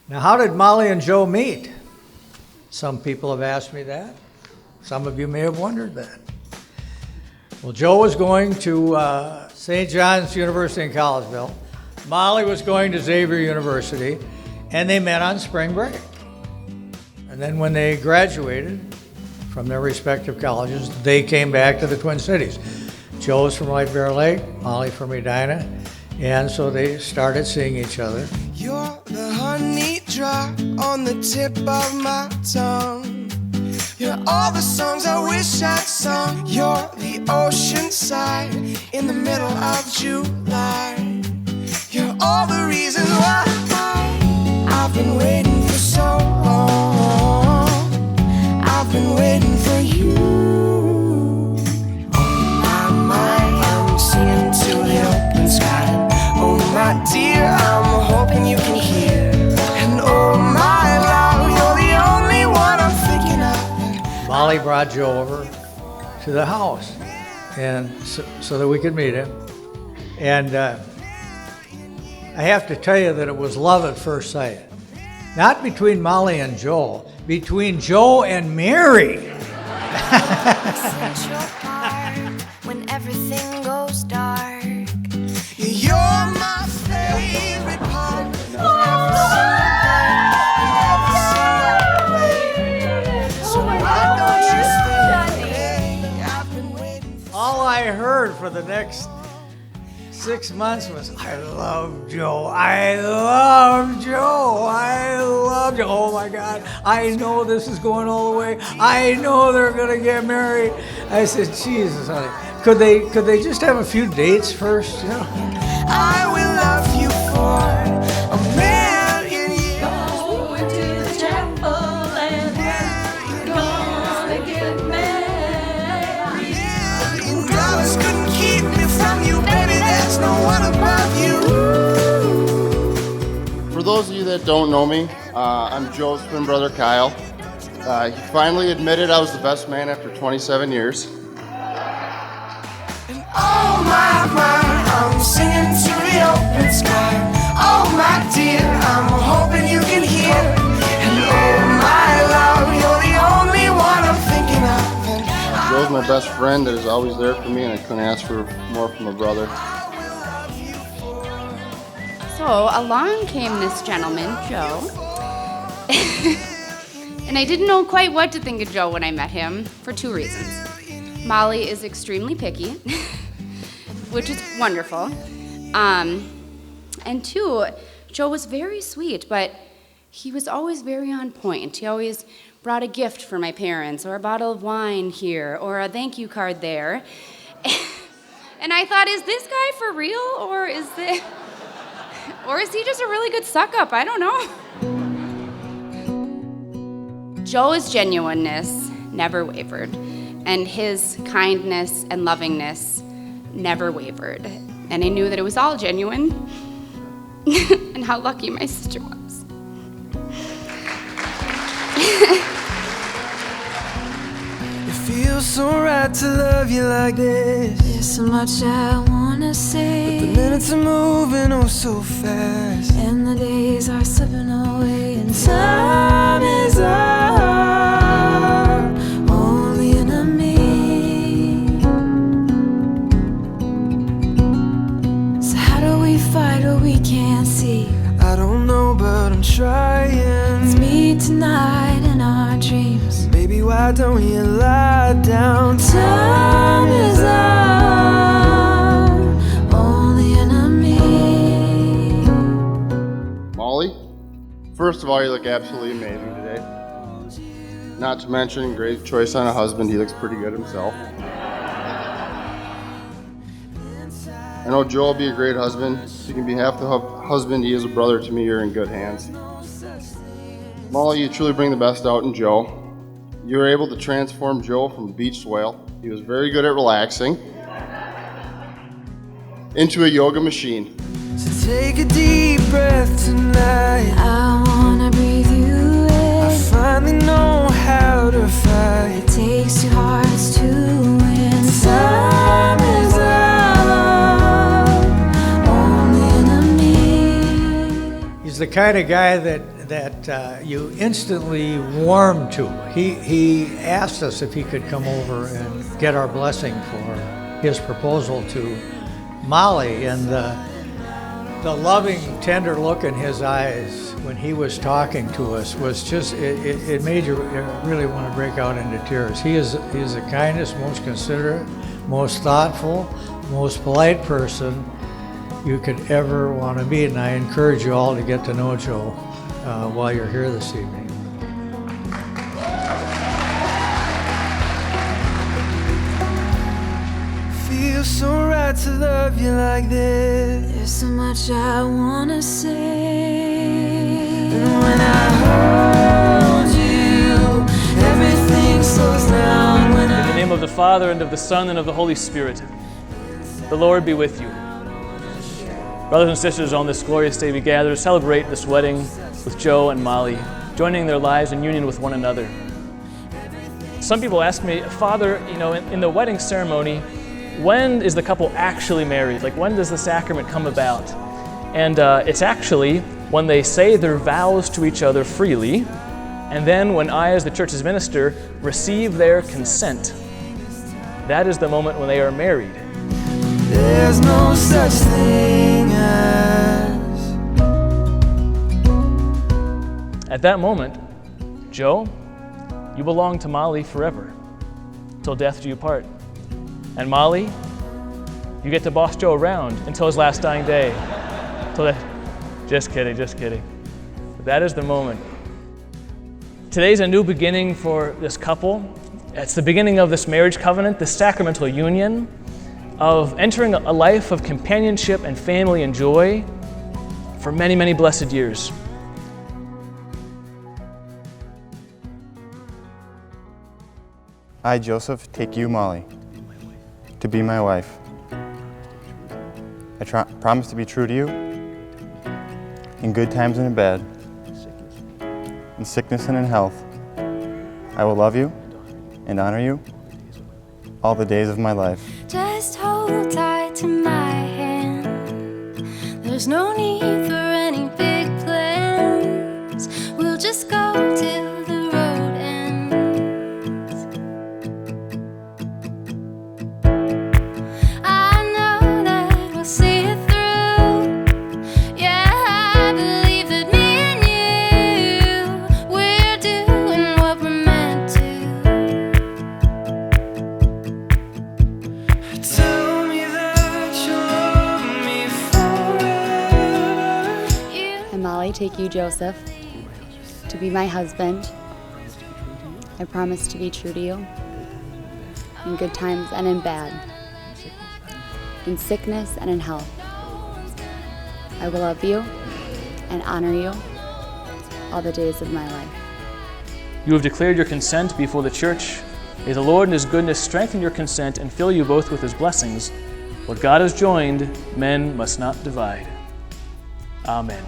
Now, how did Molly and Joe meet? Some people have asked me that. Some of you may have wondered that. Well, Joe was going to St. John's University in Collegeville. Molly was going to Xavier University, and they met on spring break. And then when they graduated from their respective colleges, they came back to the Twin Cities. Joe's from White Bear Lake, Molly from Edina, and so they started seeing each other. You're the honey drop on the tip of my tongue. You're all the songs I wish I'd sung. You're the ocean side in the middle of July. You're all the reasons why I've been waiting for so long. I've been waiting for you. Oh my, I'm singing to the open sky. Oh my dear, I'm hoping you can hear. And oh my love, you're the only one I'm thinking of. Molly brought Joe over to the house, and so that we could meet him. And I have to tell you that it was love at first sight. Not between Molly and Joe, between Joe and Mary. Central Park, when everything goes dark. You're my favorite part of every single day. So why don't you stay? I've been waiting for All I heard for the next 6 months was, I love Joe, I love Joe, I love Joe. Oh my God, I know this is going all the way. I know they're gonna get married. I said, Jesus, honey, could they just have a few dates first? You know? I will love you for a million years. Going to the chapel and we're gonna get married. $1,000,000 couldn't keep me from you, baby. There's no one above you. For those of you that don't know me, I'm Joe's twin brother, Kyle. He finally admitted I was the best man after 27 years. And oh my, I'm singing to the open sky. Oh my dear, I'm hoping you can hear. And oh my love, you're the only one I'm thinking of. And Joe's my best friend that is always there for me, and I couldn't ask for more from a brother. So along came this gentleman, Joe. And I didn't know quite what to think of Joe when I met him for 2 reasons. Molly is extremely picky, which is wonderful. And 2, Joe was very sweet, but he was always very on point. He always brought a gift for my parents, or a bottle of wine here, or a thank you card there. And I thought, is this guy for real, or is he just a really good suck-up? I don't know. Joe's genuineness never wavered, and his kindness and lovingness never wavered. And I knew that it was all genuine, and how lucky my sister was. it feels so right to love you like this. There's so much I wanna say. The minutes are moving oh so fast. And the days are slipping away, and time is our only enemy. So how do we fight what we can't see? I don't know, but I'm trying. It's me tonight in our dreams. Baby, why don't you lie down? Time is our only enemy. Molly, first of all, you look absolutely amazing today. Not to mention, great choice on a husband. He looks pretty good himself. I know Joe will be a great husband. If you can be half the husband he is a brother to me, you're in good hands. Molly, you truly bring the best out in Joe. You were able to transform Joe from a beached whale. He was very good at relaxing into a yoga machine. So take a deep breath tonight. I wanna breathe you in. I finally know how to fight. It takes 2 hearts to win. Time is our only enemy. He's the kind of guy that that you instantly warm to. He asked us if he could come over and get our blessing for his proposal to Molly, and the loving, tender look in his eyes when he was talking to us was just, it made you really want to break out into tears. He is the kindest, most considerate, most thoughtful, most polite person you could ever want to be, and I encourage you all to get to know Joe while you're here this evening. Feels so right to love you like this. There's so much I wanna say. And when I hold you, everything slows down. When In the name of the Father, and of the Son, and of the Holy Spirit, the Lord be with you. Brothers and sisters, on this glorious day we gather to celebrate this wedding with Joe and Molly, joining their lives in union with one another. Some people ask me, Father, in the wedding ceremony, when is the couple actually married? Like, when does the sacrament come about? And it's actually when they say their vows to each other freely, and then when I, as the church's minister, receive their consent. That is the moment when they are married. there's no such thing as. At that moment, Joe, you belong to Molly forever, till death do you part. And Molly, you get to boss Joe around until his last dying day. Just kidding, just kidding. But that is the moment. Today's a new beginning for this couple. It's the beginning of this marriage covenant, this sacramental union of entering a life of companionship and family and joy for many, many blessed years. I, Joseph, take you, Molly, to be my wife. I promise to be true to you in good times and in bad, in sickness and in health. I will love you and honor you all the days of my life. Just hold tight to my hand. There's no need for any big plans. We'll just go till the road ends. I know that we'll see it through. Yeah, I believe that me and you, we're doing what we're meant to. Tell me that you love me forever. And Molly, take you, Joseph, to be my husband. I promise to be true to you in good times and in bad, in sickness and in health. I will love you and honor you all the days of my life. You have declared your consent before the church. May the Lord in his goodness strengthen your consent and fill you both with his blessings. What God has joined, men must not divide. Amen.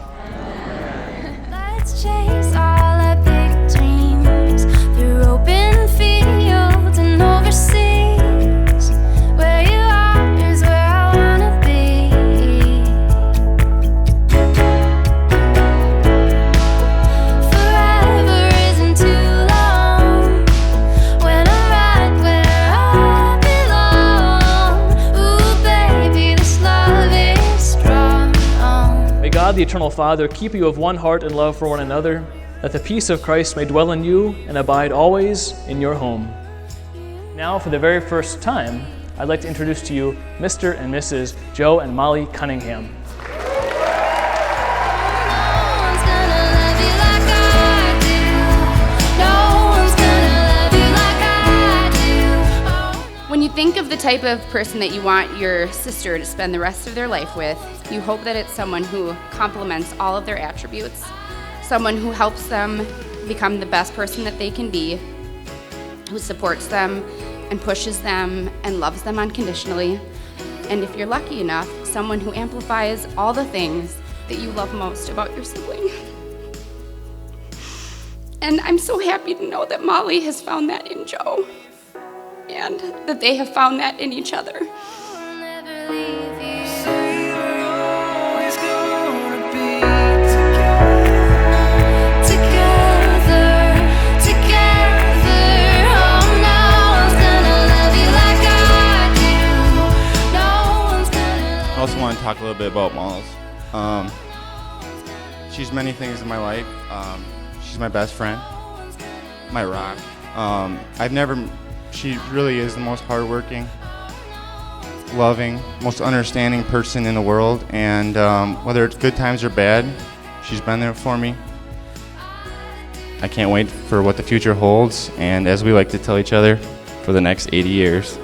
Let's chase all our big dreams through open fields and overseas. Where you are is where I wanna be. Forever isn't too long when I'm right where I belong. Ooh, baby, this love is strong. May God, the eternal Father, keep you of one heart and love for one another, that the peace of Christ may dwell in you and abide always in your home. Now, for the very first time, I'd like to introduce to you Mr. and Mrs. Joe and Molly Cunningham. No one's gonna love you like I do. No one's gonna love you like I do. Oh, When you think of the type of person that you want your sister to spend the rest of their life with, you hope that it's someone who complements all of their attributes, someone who helps them become the best person that they can be, who supports them and pushes them and loves them unconditionally, and if you're lucky enough, someone who amplifies all the things that you love most about your sibling. And I'm so happy to know that Molly has found that in Joe, and that they have found that in each other. I'll never leave you. Say we're always gonna be together. also want to talk a little bit about Malls. She's many things in my life. She's my best friend, my rock. She really is the most hardworking, loving, most understanding person in the world. And whether it's good times or bad, she's been there for me. I can't wait for what the future holds. And as we like to tell each other, for the next 80 years.